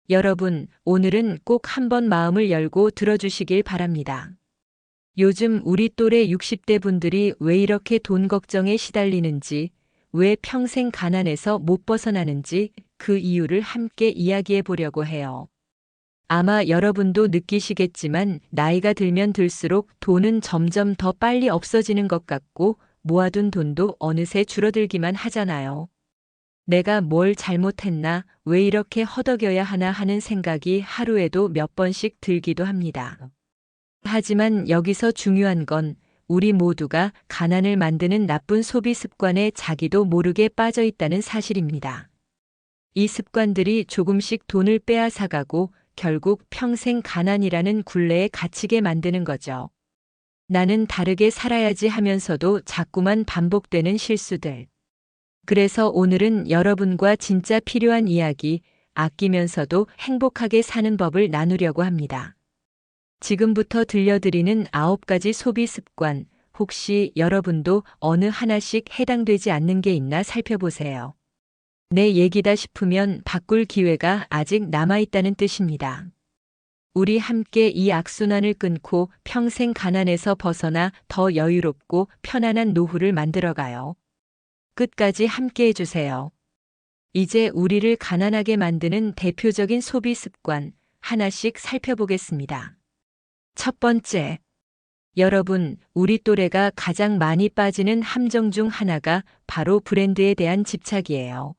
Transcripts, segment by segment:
여러분, 오늘은 꼭 한번 마음을 열고 들어주시길 바랍니다. 요즘 우리 또래 60대 분들이 왜 이렇게 돈 걱정에 시달리는지, 왜 평생 가난에서 못 벗어나는지 그 이유를 함께 이야기해 보려고 해요. 아마 여러분도 느끼시겠지만 나이가 들면 들수록 돈은 점점 더 빨리 없어지는 것 같고 모아둔 돈도 어느새 줄어들기만 하잖아요. 내가 뭘 잘못했나, 왜 이렇게 허덕여야 하나 하는 생각이 하루에도 몇 번씩 들기도 합니다. 하지만 여기서 중요한 건 우리 모두가 가난을 만드는 나쁜 소비 습관에 자기도 모르게 빠져 있다는 사실입니다. 이 습관들이 조금씩 돈을 빼앗아가고 결국 평생 가난이라는 굴레에 갇히게 만드는 거죠. 나는 다르게 살아야지 하면서도 자꾸만 반복되는 실수들. 그래서 오늘은 여러분과 진짜 필요한 이야기, 아끼면서도 행복하게 사는 법을 나누려고 합니다. 지금부터 들려드리는 9가지 소비 습관, 혹시 여러분도 어느 하나씩 해당되지 않는 게 있나 살펴보세요. 내 얘기다 싶으면 바꿀 기회가 아직 남아있다는 뜻입니다. 우리 함께 이 악순환을 끊고 평생 가난에서 벗어나 더 여유롭고 편안한 노후를 만들어가요. 끝까지 함께 해주세요. 이제 우리를 가난하게 만드는 대표적인 소비 습관 하나씩 살펴보겠습니다. 첫 번째. 여러분, 우리 또래가 가장 많이 빠지는 함정 중 하나가 바로 브랜드에 대한 집착이에요.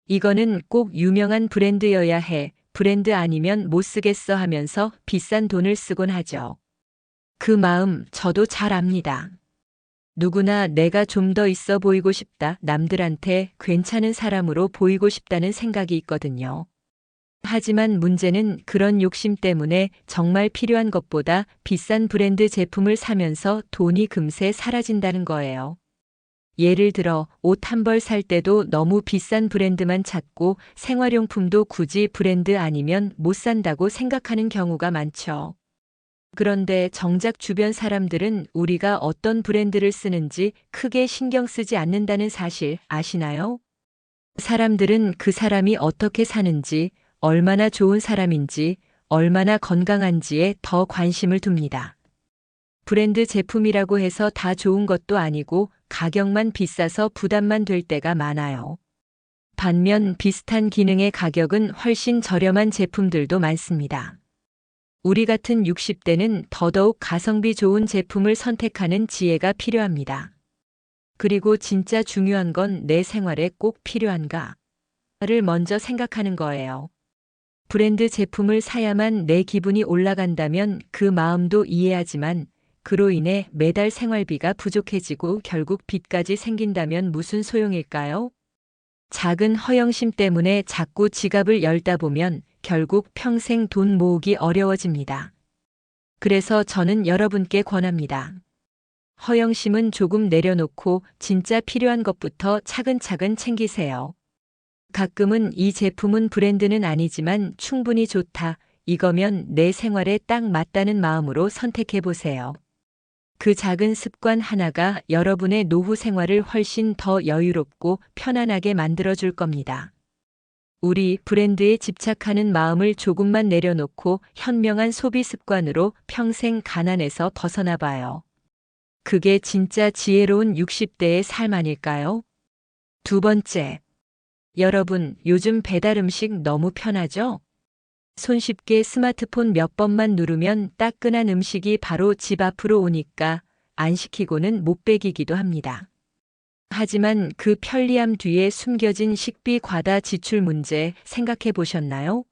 이거는 꼭 유명한 브랜드여야 해, 브랜드 아니면 못 쓰겠어 하면서 비싼 돈을 쓰곤 하죠. 그 마음 저도 잘 압니다. 누구나 내가 좀 더 있어 보이고 싶다, 남들한테 괜찮은 사람으로 보이고 싶다는 생각이 있거든요. 하지만 문제는 그런 욕심 때문에 정말 필요한 것보다 비싼 브랜드 제품을 사면서 돈이 금세 사라진다는 거예요. 예를 들어 옷 한 벌 살 때도 너무 비싼 브랜드만 찾고 생활용품도 굳이 브랜드 아니면 못 산다고 생각하는 경우가 많죠. 그런데 정작 주변 사람들은 우리가 어떤 브랜드를 쓰는지 크게 신경 쓰지 않는다는 사실 아시나요? 사람들은 그 사람이 어떻게 사는지, 얼마나 좋은 사람인지, 얼마나 건강한지에 더 관심을 둡니다. 브랜드 제품이라고 해서 다 좋은 것도 아니고 가격만 비싸서 부담만 될 때가 많아요. 반면 비슷한 기능의 가격은 훨씬 저렴한 제품들도 많습니다. 우리 같은 60대는 더더욱 가성비 좋은 제품을 선택하는 지혜가 필요합니다. 그리고 진짜 중요한 건 내 생활에 꼭 필요한가를 먼저 생각하는 거예요. 브랜드 제품을 사야만 내 기분이 올라간다면 그 마음도 이해하지만 그로 인해 매달 생활비가 부족해지고 결국 빚까지 생긴다면 무슨 소용일까요? 작은 허영심 때문에 자꾸 지갑을 열다 보면 결국 평생 돈 모으기 어려워집니다. 그래서 저는 여러분께 권합니다. 허영심은 조금 내려놓고 진짜 필요한 것부터 차근차근 챙기세요. 가끔은 이 제품은 브랜드는 아니지만 충분히 좋다, 이거면 내 생활에 딱 맞다는 마음으로 선택해 보세요. 그 작은 습관 하나가 여러분의 노후 생활을 훨씬 더 여유롭고 편안하게 만들어줄 겁니다. 우리 브랜드에 집착하는 마음을 조금만 내려놓고 현명한 소비 습관으로 평생 가난에서 벗어나 봐요. 그게 진짜 지혜로운 60대의 삶 아닐까요? 두 번째. 여러분, 요즘 배달 음식 너무 편하죠? 손쉽게 스마트폰 몇 번만 누르면 따끈한 음식이 바로 집 앞으로 오니까 안 시키고는 못 배기기도 합니다. 하지만 그 편리함 뒤에 숨겨진 식비 과다 지출 문제 생각해 보셨나요?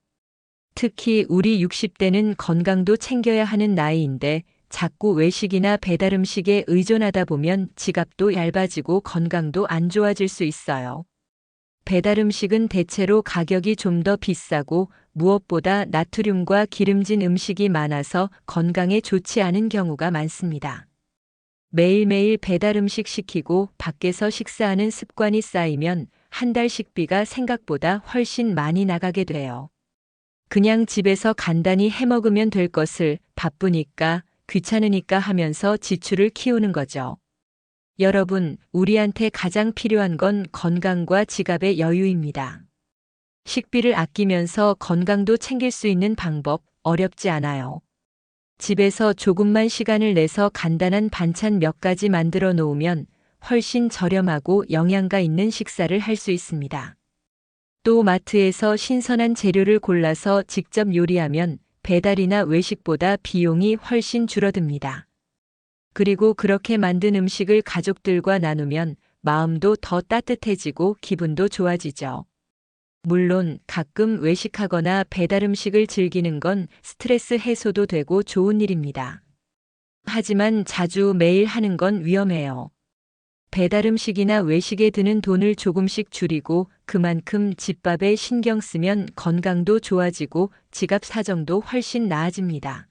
특히 우리 60대는 건강도 챙겨야 하는 나이인데 자꾸 외식이나 배달 음식에 의존하다 보면 지갑도 얇아지고 건강도 안 좋아질 수 있어요. 배달 음식은 대체로 가격이 좀 더 비싸고 무엇보다 나트륨과 기름진 음식이 많아서 건강에 좋지 않은 경우가 많습니다. 매일매일 배달 음식 시키고 밖에서 식사하는 습관이 쌓이면 한 달 식비가 생각보다 훨씬 많이 나가게 돼요. 그냥 집에서 간단히 해 먹으면 될 것을 바쁘니까, 귀찮으니까 하면서 지출을 키우는 거죠. 여러분, 우리한테 가장 필요한 건 건강과 지갑의 여유입니다. 식비를 아끼면서 건강도 챙길 수 있는 방법 어렵지 않아요. 집에서 조금만 시간을 내서 간단한 반찬 몇 가지 만들어 놓으면 훨씬 저렴하고 영양가 있는 식사를 할 수 있습니다. 또 마트에서 신선한 재료를 골라서 직접 요리하면 배달이나 외식보다 비용이 훨씬 줄어듭니다. 그리고 그렇게 만든 음식을 가족들과 나누면 마음도 더 따뜻해지고 기분도 좋아지죠. 물론 가끔 외식하거나 배달 음식을 즐기는 건 스트레스 해소도 되고 좋은 일입니다. 하지만 자주 매일 하는 건 위험해요. 배달 음식이나 외식에 드는 돈을 조금씩 줄이고 그만큼 집밥에 신경 쓰면 건강도 좋아지고 지갑 사정도 훨씬 나아집니다.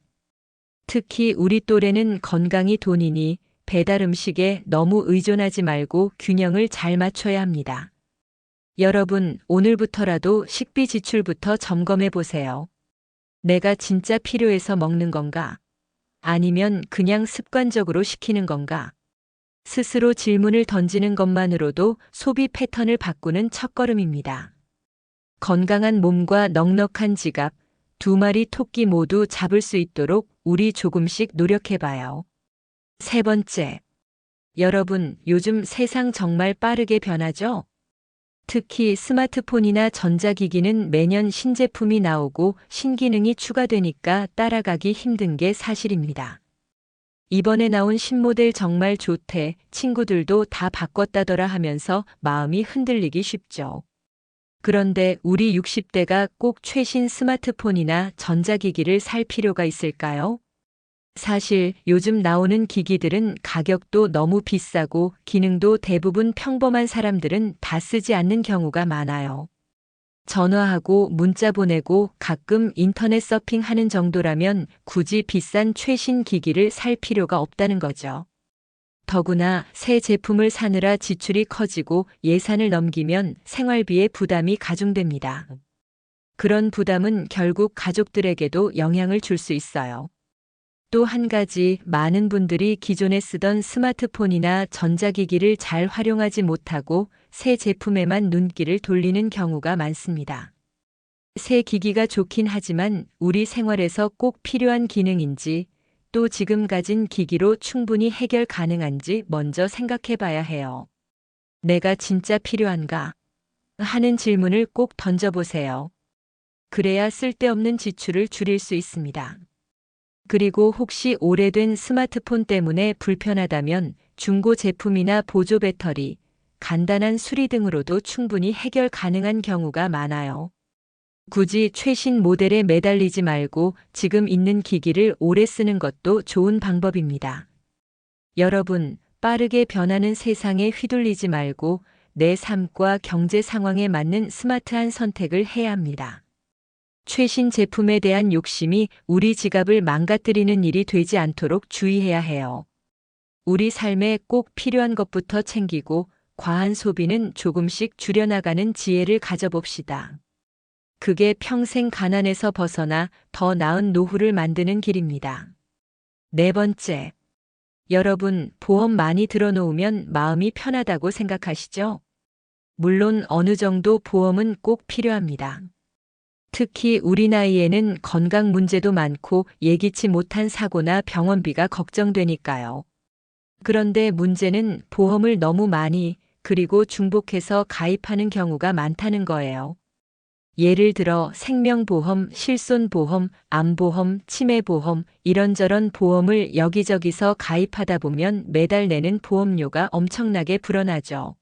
특히 우리 또래는 건강이 돈이니 배달 음식에 너무 의존하지 말고 균형을 잘 맞춰야 합니다. 여러분, 오늘부터라도 식비 지출부터 점검해 보세요. 내가 진짜 필요해서 먹는 건가? 아니면 그냥 습관적으로 시키는 건가? 스스로 질문을 던지는 것만으로도 소비 패턴을 바꾸는 첫걸음입니다. 건강한 몸과 넉넉한 지갑, 두 마리 토끼 모두 잡을 수 있도록 우리 조금씩 노력해봐요. 세 번째. 여러분, 요즘 세상 정말 빠르게 변하죠? 특히 스마트폰이나 전자기기는 매년 신제품이 나오고 신기능이 추가되니까 따라가기 힘든 게 사실입니다. 이번에 나온 신모델 정말 좋대, 친구들도 다 바꿨다더라 하면서 마음이 흔들리기 쉽죠. 그런데 우리 60대가 꼭 최신 스마트폰이나 전자기기를 살 필요가 있을까요? 사실 요즘 나오는 기기들은 가격도 너무 비싸고 기능도 대부분 평범한 사람들은 다 쓰지 않는 경우가 많아요. 전화하고 문자 보내고 가끔 인터넷 서핑하는 정도라면 굳이 비싼 최신 기기를 살 필요가 없다는 거죠. 더구나 새 제품을 사느라 지출이 커지고 예산을 넘기면 생활비에 부담이 가중됩니다. 그런 부담은 결국 가족들에게도 영향을 줄 수 있어요. 또 한 가지, 많은 분들이 기존에 쓰던 스마트폰이나 전자기기를 잘 활용하지 못하고 새 제품에만 눈길을 돌리는 경우가 많습니다. 새 기기가 좋긴 하지만 우리 생활에서 꼭 필요한 기능인지, 또 지금 가진 기기로 충분히 해결 가능한지 먼저 생각해 봐야 해요. 내가 진짜 필요한가? 하는 질문을 꼭 던져보세요. 그래야 쓸데없는 지출을 줄일 수 있습니다. 그리고 혹시 오래된 스마트폰 때문에 불편하다면 중고 제품이나 보조 배터리, 간단한 수리 등으로도 충분히 해결 가능한 경우가 많아요. 굳이 최신 모델에 매달리지 말고 지금 있는 기기를 오래 쓰는 것도 좋은 방법입니다. 여러분, 빠르게 변하는 세상에 휘둘리지 말고 내 삶과 경제 상황에 맞는 스마트한 선택을 해야 합니다. 최신 제품에 대한 욕심이 우리 지갑을 망가뜨리는 일이 되지 않도록 주의해야 해요. 우리 삶에 꼭 필요한 것부터 챙기고 과한 소비는 조금씩 줄여나가는 지혜를 가져봅시다. 그게 평생 가난에서 벗어나 더 나은 노후를 만드는 길입니다. 네 번째. 여러분, 보험 많이 들어놓으면 마음이 편하다고 생각하시죠? 물론 어느 정도 보험은 꼭 필요합니다. 특히 우리 나이에는 건강 문제도 많고 예기치 못한 사고나 병원비가 걱정되니까요. 그런데 문제는 보험을 너무 많이 그리고 중복해서 가입하는 경우가 많다는 거예요. 예를 들어 생명보험, 실손보험, 암보험, 치매보험, 이런저런 보험을 여기저기서 가입하다 보면 매달 내는 보험료가 엄청나게 불어나죠.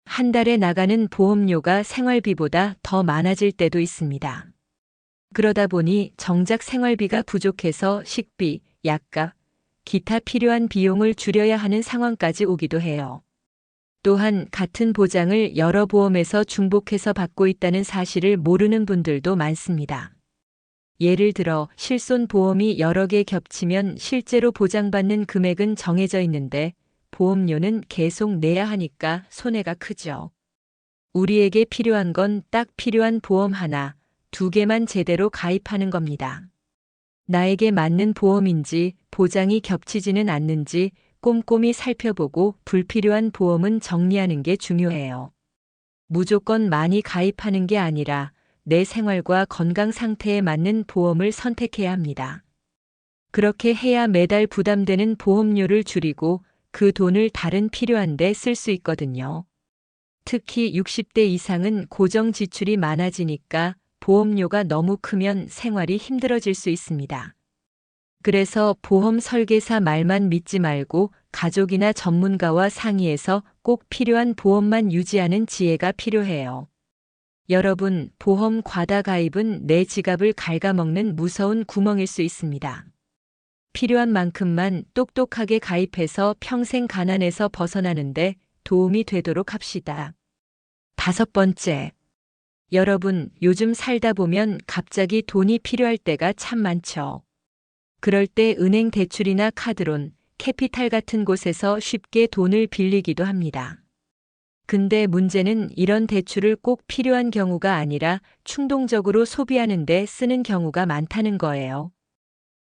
한 달에 나가는 보험료가 생활비보다 더 많아질 때도 있습니다. 그러다 보니 정작 생활비가 부족해서 식비, 약값, 기타 필요한 비용을 줄여야 하는 상황까지 오기도 해요. 또한 같은 보장을 여러 보험에서 중복해서 받고 있다는 사실을 모르는 분들도 많습니다. 예를 들어 실손보험이 여러 개 겹치면 실제로 보장받는 금액은 정해져 있는데 보험료는 계속 내야 하니까 손해가 크죠. 우리에게 필요한 건 딱 필요한 보험 하나, 두 개만 제대로 가입하는 겁니다. 나에게 맞는 보험인지 보장이 겹치지는 않는지 꼼꼼히 살펴보고 불필요한 보험은 정리하는 게 중요해요. 무조건 많이 가입하는 게 아니라 내 생활과 건강 상태에 맞는 보험을 선택해야 합니다. 그렇게 해야 매달 부담되는 보험료를 줄이고 그 돈을 다른 필요한 데 쓸 수 있거든요. 특히 60대 이상은 고정 지출이 많아지니까 보험료가 너무 크면 생활이 힘들어질 수 있습니다. 그래서 보험 설계사 말만 믿지 말고 가족이나 전문가와 상의해서 꼭 필요한 보험만 유지하는 지혜가 필요해요. 여러분, 보험 과다 가입은 내 지갑을 갉아먹는 무서운 구멍일 수 있습니다. 필요한 만큼만 똑똑하게 가입해서 평생 가난에서 벗어나는데 도움이 되도록 합시다. 5번째. 여러분, 요즘 살다 보면 갑자기 돈이 필요할 때가 참 많죠. 그럴 때 은행 대출이나 카드론, 캐피탈 같은 곳에서 쉽게 돈을 빌리기도 합니다. 근데 문제는 이런 대출을 꼭 필요한 경우가 아니라 충동적으로 소비하는 데 쓰는 경우가 많다는 거예요.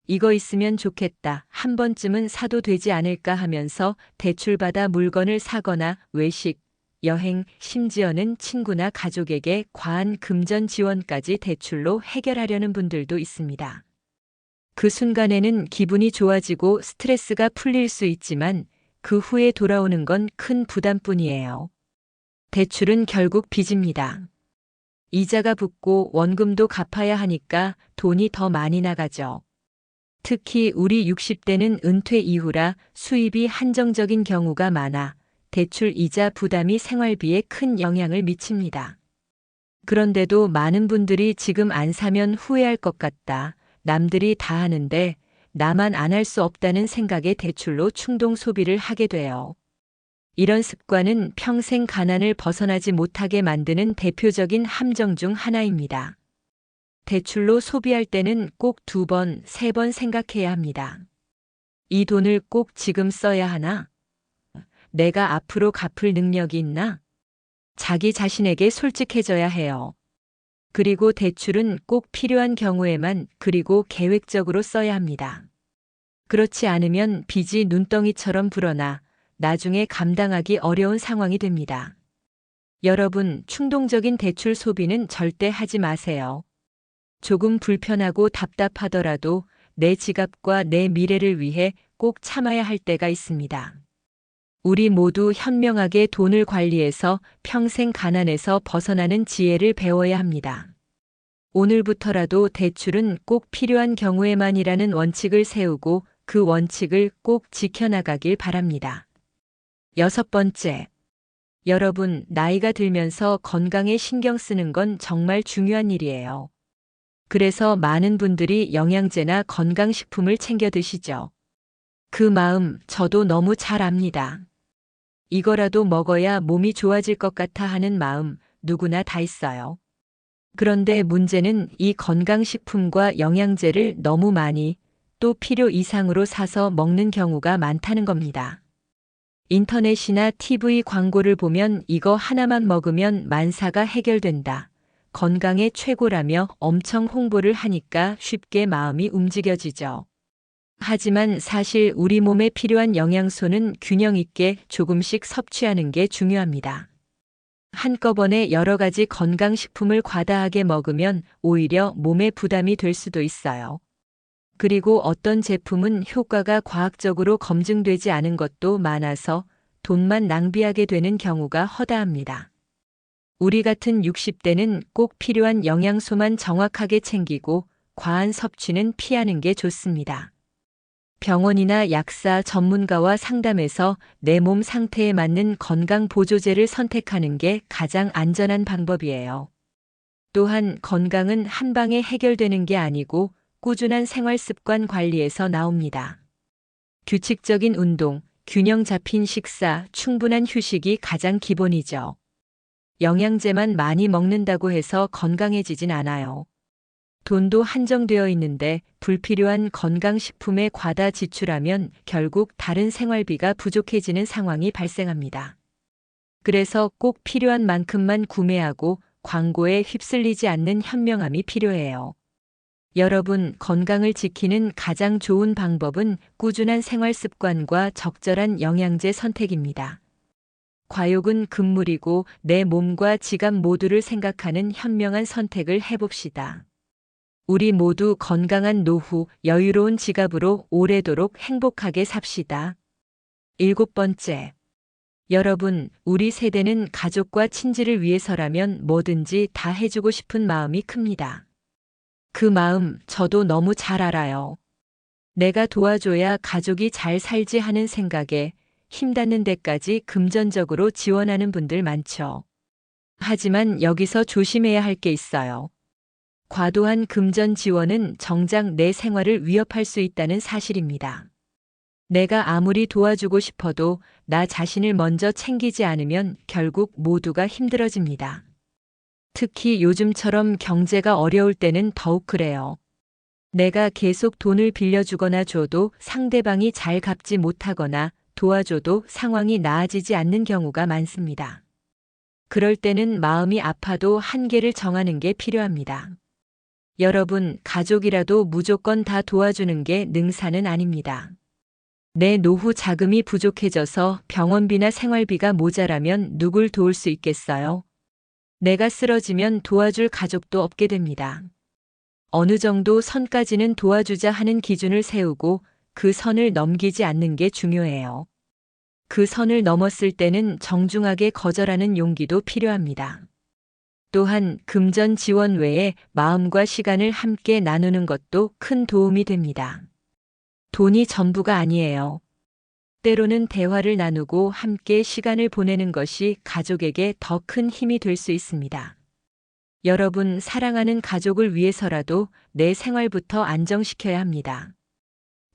이거 있으면 좋겠다, 한 번쯤은 사도 되지 않을까 하면서 대출받아 물건을 사거나 외식, 여행, 심지어는 친구나 가족에게 과한 금전 지원까지 대출로 해결하려는 분들도 있습니다. 그 순간에는 기분이 좋아지고 스트레스가 풀릴 수 있지만 그 후에 돌아오는 건 큰 부담뿐이에요. 대출은 결국 빚입니다. 이자가 붙고 원금도 갚아야 하니까 돈이 더 많이 나가죠. 특히 우리 60대는 은퇴 이후라 수입이 한정적인 경우가 많아 대출 이자 부담이 생활비에 큰 영향을 미칩니다. 그런데도 많은 분들이 지금 안 사면 후회할 것 같다, 남들이 다 하는데 나만 안 할 수 없다는 생각에 대출로 충동 소비를 하게 돼요. 이런 습관은 평생 가난을 벗어나지 못하게 만드는 대표적인 함정 중 하나입니다. 대출로 소비할 때는 꼭 2번, 3번 생각해야 합니다. 이 돈을 꼭 지금 써야 하나? 내가 앞으로 갚을 능력이 있나? 자기 자신에게 솔직해져야 해요. 그리고 대출은 꼭 필요한 경우에만, 그리고 계획적으로 써야 합니다. 그렇지 않으면 빚이 눈덩이처럼 불어나 나중에 감당하기 어려운 상황이 됩니다. 여러분, 충동적인 대출 소비는 절대 하지 마세요. 조금 불편하고 답답하더라도 내 지갑과 내 미래를 위해 꼭 참아야 할 때가 있습니다. 우리 모두 현명하게 돈을 관리해서 평생 가난에서 벗어나는 지혜를 배워야 합니다. 오늘부터라도 대출은 꼭 필요한 경우에만이라는 원칙을 세우고 그 원칙을 꼭 지켜나가길 바랍니다. 6번째. 여러분, 나이가 들면서 건강에 신경 쓰는 건 정말 중요한 일이에요. 그래서 많은 분들이 영양제나 건강식품을 챙겨 드시죠. 그 마음 저도 너무 잘 압니다. 이거라도 먹어야 몸이 좋아질 것 같아 하는 마음 누구나 다 있어요. 그런데 문제는 이 건강식품과 영양제를 너무 많이, 또 필요 이상으로 사서 먹는 경우가 많다는 겁니다. 인터넷이나 TV 광고를 보면 이거 하나만 먹으면 만사가 해결된다, 건강에 최고라며 엄청 홍보를 하니까 쉽게 마음이 움직여지죠. 하지만 사실 우리 몸에 필요한 영양소는 균형 있게 조금씩 섭취하는 게 중요합니다. 한꺼번에 여러 가지 건강식품을 과다하게 먹으면 오히려 몸에 부담이 될 수도 있어요. 그리고 어떤 제품은 효과가 과학적으로 검증되지 않은 것도 많아서 돈만 낭비하게 되는 경우가 허다합니다. 우리 같은 60대는 꼭 필요한 영양소만 정확하게 챙기고 과한 섭취는 피하는 게 좋습니다. 병원이나 약사 전문가와 상담해서 내 몸 상태에 맞는 건강 보조제를 선택하는 게 가장 안전한 방법이에요. 또한 건강은 한 방에 해결되는 게 아니고 꾸준한 생활 습관 관리에서 나옵니다. 규칙적인 운동, 균형 잡힌 식사, 충분한 휴식이 가장 기본이죠. 영양제만 많이 먹는다고 해서 건강해지진 않아요. 돈도 한정되어 있는데 불필요한 건강식품에 과다 지출하면 결국 다른 생활비가 부족해지는 상황이 발생합니다. 그래서 꼭 필요한 만큼만 구매하고 광고에 휩쓸리지 않는 현명함이 필요해요. 여러분, 건강을 지키는 가장 좋은 방법은 꾸준한 생활 습관과 적절한 영양제 선택입니다. 과욕은 금물이고 내 몸과 지갑 모두를 생각하는 현명한 선택을 해봅시다. 우리 모두 건강한 노후, 여유로운 지갑으로 오래도록 행복하게 삽시다. 7번째. 여러분, 우리 세대는 가족과 친지를 위해서라면 뭐든지 다 해주고 싶은 마음이 큽니다. 그 마음 저도 너무 잘 알아요. 내가 도와줘야 가족이 잘 살지 하는 생각에 힘닿는 데까지 금전적으로 지원하는 분들 많죠. 하지만 여기서 조심해야 할 게 있어요. 과도한 금전 지원은 정작 내 생활을 위협할 수 있다는 사실입니다. 내가 아무리 도와주고 싶어도 나 자신을 먼저 챙기지 않으면 결국 모두가 힘들어집니다. 특히 요즘처럼 경제가 어려울 때는 더욱 그래요. 내가 계속 돈을 빌려주거나 줘도 상대방이 잘 갚지 못하거나 도와줘도 상황이 나아지지 않는 경우가 많습니다. 그럴 때는 마음이 아파도 한계를 정하는 게 필요합니다. 여러분, 가족이라도 무조건 다 도와주는 게 능사는 아닙니다. 내 노후 자금이 부족해져서 병원비나 생활비가 모자라면 누굴 도울 수 있겠어요? 내가 쓰러지면 도와줄 가족도 없게 됩니다. 어느 정도 선까지는 도와주자 하는 기준을 세우고 그 선을 넘기지 않는 게 중요해요. 그 선을 넘었을 때는 정중하게 거절하는 용기도 필요합니다. 또한 금전 지원 외에 마음과 시간을 함께 나누는 것도 큰 도움이 됩니다. 돈이 전부가 아니에요. 때로는 대화를 나누고 함께 시간을 보내는 것이 가족에게 더 큰 힘이 될 수 있습니다. 여러분, 사랑하는 가족을 위해서라도 내 생활부터 안정시켜야 합니다.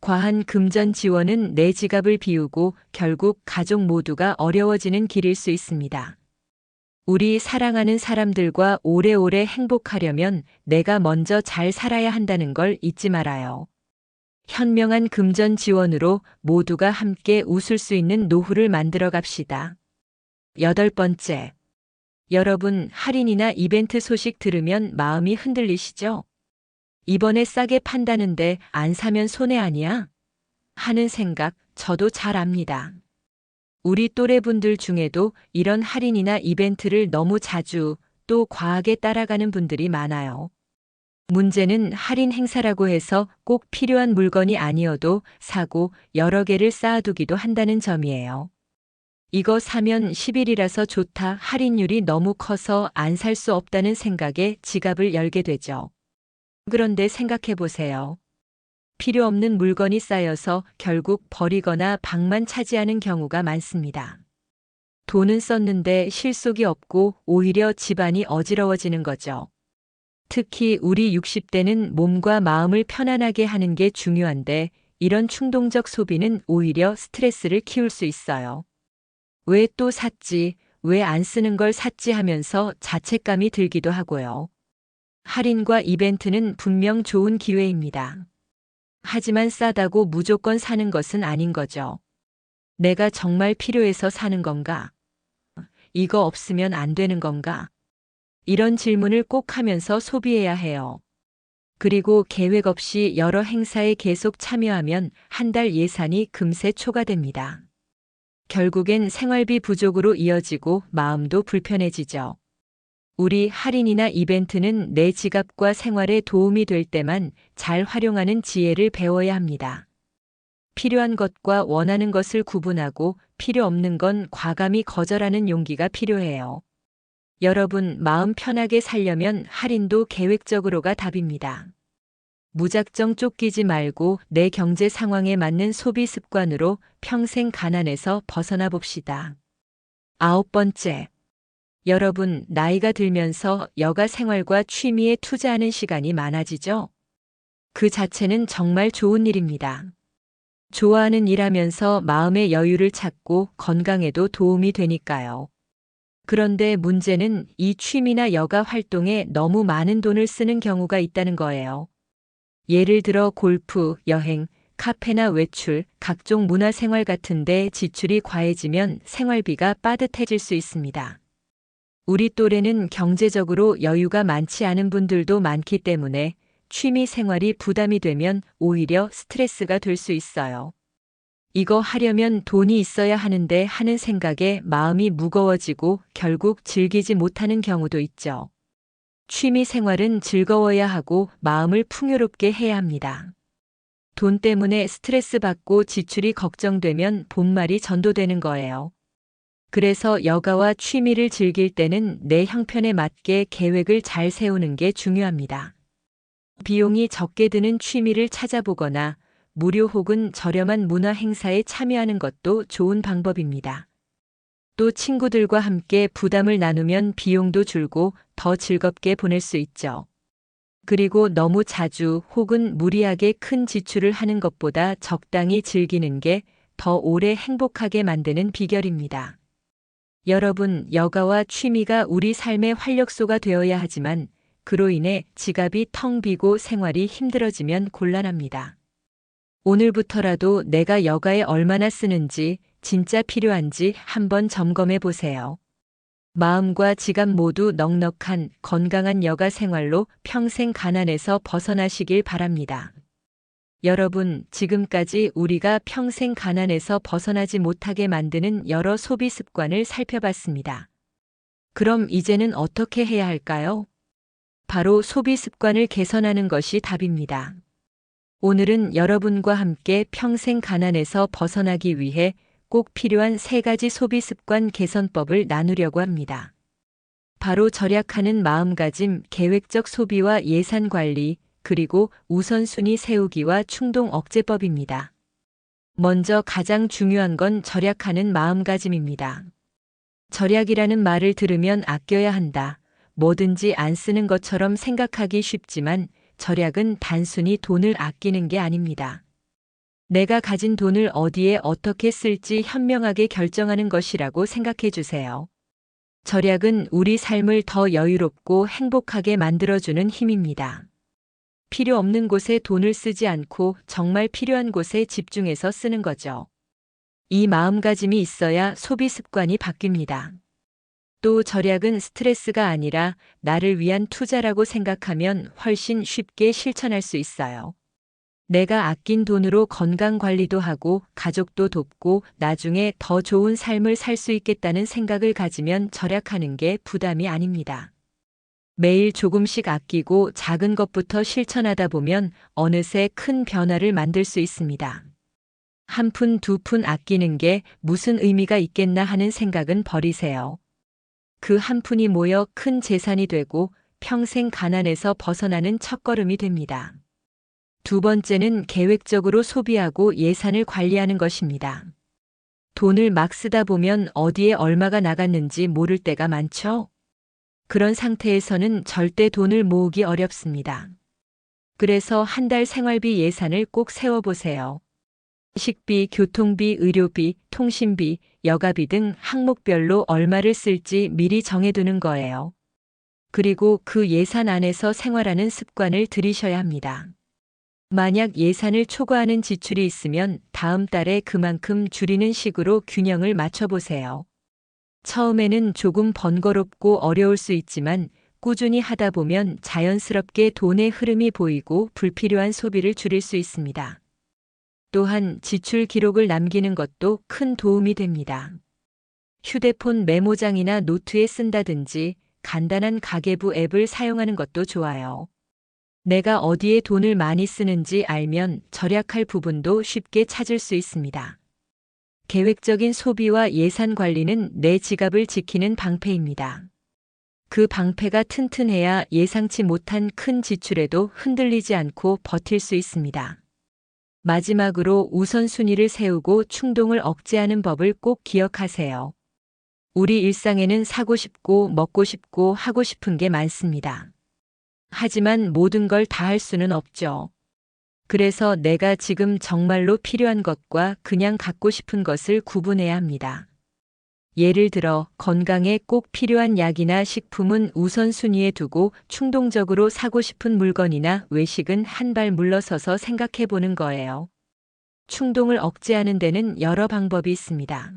과한 금전 지원은 내 지갑을 비우고 결국 가족 모두가 어려워지는 길일 수 있습니다. 우리 사랑하는 사람들과 오래오래 행복하려면 내가 먼저 잘 살아야 한다는 걸 잊지 말아요. 현명한 금전 지원으로 모두가 함께 웃을 수 있는 노후를 만들어 갑시다. 8번째. 여러분, 할인이나 이벤트 소식 들으면 마음이 흔들리시죠? 이번에 싸게 판다는데 안 사면 손해 아니야? 하는 생각 저도 잘 압니다. 우리 또래분들 중에도 이런 할인이나 이벤트를 너무 자주 또 과하게 따라가는 분들이 많아요. 문제는 할인 행사라고 해서 꼭 필요한 물건이 아니어도 사고 여러 개를 쌓아두기도 한다는 점이에요. 이거 사면 10일이라서 좋다, 할인율이 너무 커서 안 살 수 없다는 생각에 지갑을 열게 되죠. 그런데 생각해 보세요. 필요 없는 물건이 쌓여서 결국 버리거나 방만 차지하는 경우가 많습니다. 돈은 썼는데 실속이 없고 오히려 집안이 어지러워지는 거죠. 특히 우리 60대는 몸과 마음을 편안하게 하는 게 중요한데 이런 충동적 소비는 오히려 스트레스를 키울 수 있어요. 왜 또 샀지, 왜 안 쓰는 걸 샀지 하면서 자책감이 들기도 하고요. 할인과 이벤트는 분명 좋은 기회입니다. 하지만 싸다고 무조건 사는 것은 아닌 거죠. 내가 정말 필요해서 사는 건가? 이거 없으면 안 되는 건가? 이런 질문을 꼭 하면서 소비해야 해요. 그리고 계획 없이 여러 행사에 계속 참여하면 한 달 예산이 금세 초과됩니다. 결국엔 생활비 부족으로 이어지고 마음도 불편해지죠. 우리 할인이나 이벤트는 내 지갑과 생활에 도움이 될 때만 잘 활용하는 지혜를 배워야 합니다. 필요한 것과 원하는 것을 구분하고 필요 없는 건 과감히 거절하는 용기가 필요해요. 여러분, 마음 편하게 살려면 할인도 계획적으로가 답입니다. 무작정 쫓기지 말고 내 경제 상황에 맞는 소비 습관으로 평생 가난에서 벗어나 봅시다. 9번째. 여러분, 나이가 들면서 여가 생활과 취미에 투자하는 시간이 많아지죠? 그 자체는 정말 좋은 일입니다. 좋아하는 일 하면서 마음의 여유를 찾고 건강에도 도움이 되니까요. 그런데 문제는 이 취미나 여가 활동에 너무 많은 돈을 쓰는 경우가 있다는 거예요. 예를 들어 골프, 여행, 카페나 외출, 각종 문화생활 같은데 지출이 과해지면 생활비가 빠듯해질 수 있습니다. 우리 또래는 경제적으로 여유가 많지 않은 분들도 많기 때문에 취미 생활이 부담이 되면 오히려 스트레스가 될 수 있어요. 이거 하려면 돈이 있어야 하는데 하는 생각에 마음이 무거워지고 결국 즐기지 못하는 경우도 있죠. 취미 생활은 즐거워야 하고 마음을 풍요롭게 해야 합니다. 돈 때문에 스트레스 받고 지출이 걱정되면 본말이 전도되는 거예요. 그래서 여가와 취미를 즐길 때는 내 형편에 맞게 계획을 잘 세우는 게 중요합니다. 비용이 적게 드는 취미를 찾아보거나 무료 혹은 저렴한 문화 행사에 참여하는 것도 좋은 방법입니다. 또 친구들과 함께 부담을 나누면 비용도 줄고 더 즐겁게 보낼 수 있죠. 그리고 너무 자주 혹은 무리하게 큰 지출을 하는 것보다 적당히 즐기는 게 더 오래 행복하게 만드는 비결입니다. 여러분, 여가와 취미가 우리 삶의 활력소가 되어야 하지만 그로 인해 지갑이 텅 비고 생활이 힘들어지면 곤란합니다. 오늘부터라도 내가 여가에 얼마나 쓰는지, 진짜 필요한지 한번 점검해 보세요. 마음과 지갑 모두 넉넉한 건강한 여가 생활로 평생 가난에서 벗어나시길 바랍니다. 여러분, 지금까지 우리가 평생 가난에서 벗어나지 못하게 만드는 여러 소비 습관을 살펴봤습니다. 그럼 이제는 어떻게 해야 할까요? 바로 소비 습관을 개선하는 것이 답입니다. 오늘은 여러분과 함께 평생 가난에서 벗어나기 위해 꼭 필요한 3가지 소비 습관 개선법을 나누려고 합니다. 바로 절약하는 마음가짐, 계획적 소비와 예산 관리, 그리고 우선순위 세우기와 충동 억제법입니다. 먼저 가장 중요한 건 절약하는 마음가짐입니다. 절약이라는 말을 들으면 아껴야 한다, 뭐든지 안 쓰는 것처럼 생각하기 쉽지만 절약은 단순히 돈을 아끼는 게 아닙니다. 내가 가진 돈을 어디에 어떻게 쓸지 현명하게 결정하는 것이라고 생각해 주세요. 절약은 우리 삶을 더 여유롭고 행복하게 만들어주는 힘입니다. 필요 없는 곳에 돈을 쓰지 않고 정말 필요한 곳에 집중해서 쓰는 거죠. 이 마음가짐이 있어야 소비 습관이 바뀝니다. 또 절약은 스트레스가 아니라 나를 위한 투자라고 생각하면 훨씬 쉽게 실천할 수 있어요. 내가 아낀 돈으로 건강 관리도 하고 가족도 돕고 나중에 더 좋은 삶을 살 수 있겠다는 생각을 가지면 절약하는 게 부담이 아닙니다. 매일 조금씩 아끼고 작은 것부터 실천하다 보면 어느새 큰 변화를 만들 수 있습니다. 한 푼, 2푼 아끼는 게 무슨 의미가 있겠나 하는 생각은 버리세요. 그 한 푼이 모여 큰 재산이 되고 평생 가난에서 벗어나는 첫걸음이 됩니다. 2번째는 계획적으로 소비하고 예산을 관리하는 것입니다. 돈을 막 쓰다 보면 어디에 얼마가 나갔는지 모를 때가 많죠? 그런 상태에서는 절대 돈을 모으기 어렵습니다. 그래서 한 달 생활비 예산을 꼭 세워보세요. 식비, 교통비, 의료비, 통신비, 여가비 등 항목별로 얼마를 쓸지 미리 정해두는 거예요. 그리고 그 예산 안에서 생활하는 습관을 들이셔야 합니다. 만약 예산을 초과하는 지출이 있으면 다음 달에 그만큼 줄이는 식으로 균형을 맞춰보세요. 처음에는 조금 번거롭고 어려울 수 있지만 꾸준히 하다 보면 자연스럽게 돈의 흐름이 보이고 불필요한 소비를 줄일 수 있습니다. 또한 지출 기록을 남기는 것도 큰 도움이 됩니다. 휴대폰 메모장이나 노트에 쓴다든지 간단한 가계부 앱을 사용하는 것도 좋아요. 내가 어디에 돈을 많이 쓰는지 알면 절약할 부분도 쉽게 찾을 수 있습니다. 계획적인 소비와 예산 관리는 내 지갑을 지키는 방패입니다. 그 방패가 튼튼해야 예상치 못한 큰 지출에도 흔들리지 않고 버틸 수 있습니다. 마지막으로 우선순위를 세우고 충동을 억제하는 법을 꼭 기억하세요. 우리 일상에는 사고 싶고 먹고 싶고 하고 싶은 게 많습니다. 하지만 모든 걸 다 할 수는 없죠. 그래서 내가 지금 정말로 필요한 것과 그냥 갖고 싶은 것을 구분해야 합니다. 예를 들어 건강에 꼭 필요한 약이나 식품은 우선순위에 두고 충동적으로 사고 싶은 물건이나 외식은 한 발 물러서서 생각해 보는 거예요. 충동을 억제하는 데는 여러 방법이 있습니다.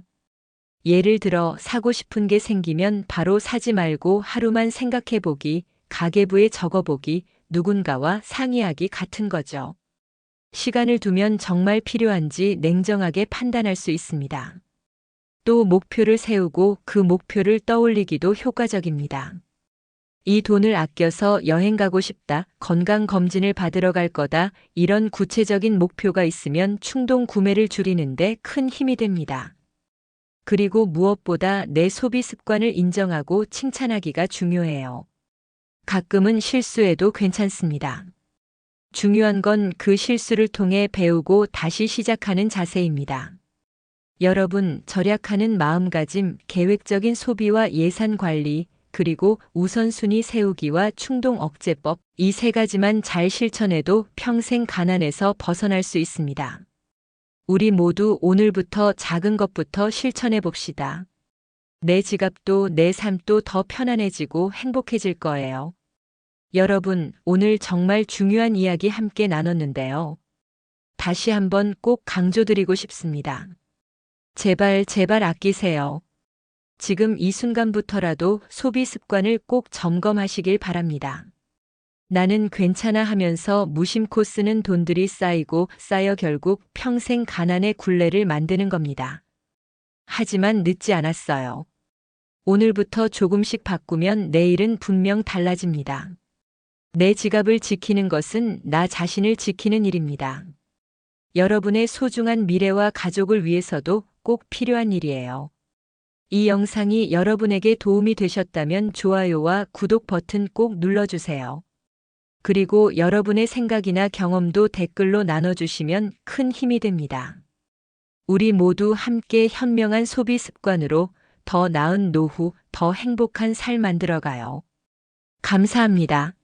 예를 들어 사고 싶은 게 생기면 바로 사지 말고 하루만 생각해 보기, 가계부에 적어 보기, 누군가와 상의하기 같은 거죠. 시간을 두면 정말 필요한지 냉정하게 판단할 수 있습니다. 또 목표를 세우고 그 목표를 떠올리기도 효과적입니다. 이 돈을 아껴서 여행 가고 싶다, 건강검진을 받으러 갈 거다, 이런 구체적인 목표가 있으면 충동 구매를 줄이는데 큰 힘이 됩니다. 그리고 무엇보다 내 소비 습관을 인정하고 칭찬하기가 중요해요. 가끔은 실수해도 괜찮습니다. 중요한 건 그 실수를 통해 배우고 다시 시작하는 자세입니다. 여러분, 절약하는 마음가짐, 계획적인 소비와 예산 관리, 그리고 우선순위 세우기와 충동 억제법, 이 세 가지만 잘 실천해도 평생 가난에서 벗어날 수 있습니다. 우리 모두 오늘부터 작은 것부터 실천해 봅시다. 내 지갑도 내 삶도 더 편안해지고 행복해질 거예요. 여러분, 오늘 정말 중요한 이야기 함께 나눴는데요. 다시 한번 꼭 강조드리고 싶습니다. 제발 제발 아끼세요. 지금 이 순간부터라도 소비 습관을 꼭 점검하시길 바랍니다. 나는 괜찮아 하면서 무심코 쓰는 돈들이 쌓이고 쌓여 결국 평생 가난의 굴레를 만드는 겁니다. 하지만 늦지 않았어요. 오늘부터 조금씩 바꾸면 내일은 분명 달라집니다. 내 지갑을 지키는 것은 나 자신을 지키는 일입니다. 여러분의 소중한 미래와 가족을 위해서도 꼭 필요한 일이에요. 이 영상이 여러분에게 도움이 되셨다면 좋아요와 구독 버튼 꼭 눌러주세요. 그리고 여러분의 생각이나 경험도 댓글로 나눠주시면 큰 힘이 됩니다. 우리 모두 함께 현명한 소비 습관으로 더 나은 노후, 더 행복한 삶 만들어가요. 감사합니다.